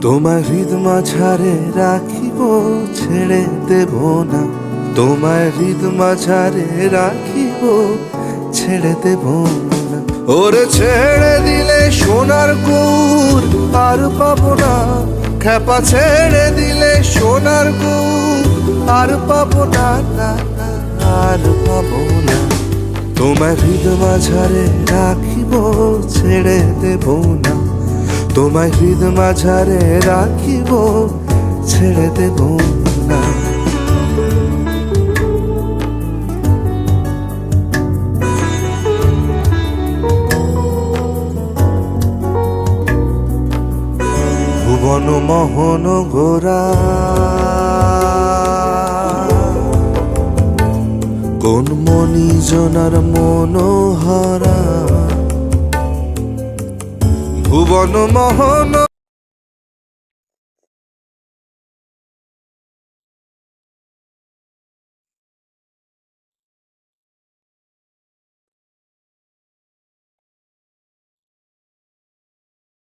তোমায় হৃদ মাঝারে রাখিব, ছেড়ে দেব না। তোমায় হৃদ মাঝারে রাখিব, ছেড়ে দেব না। ওরে ছেড়ে দিলে সোনার গৌর আর পাবো না। খেপা ছেড়ে দিলে সোনার গৌর আর পাবো না, না, না, আর পাবো না। তোমায় হৃদ মাঝারে রাখিব, ছেড়ে দেব না। তোমায় হৃদ মাঝারে রাখিব, ছেড়ে দেব না। ভুবন মোহন গোরা কোন মনি জনার মনোহরা। ভুবন মোহন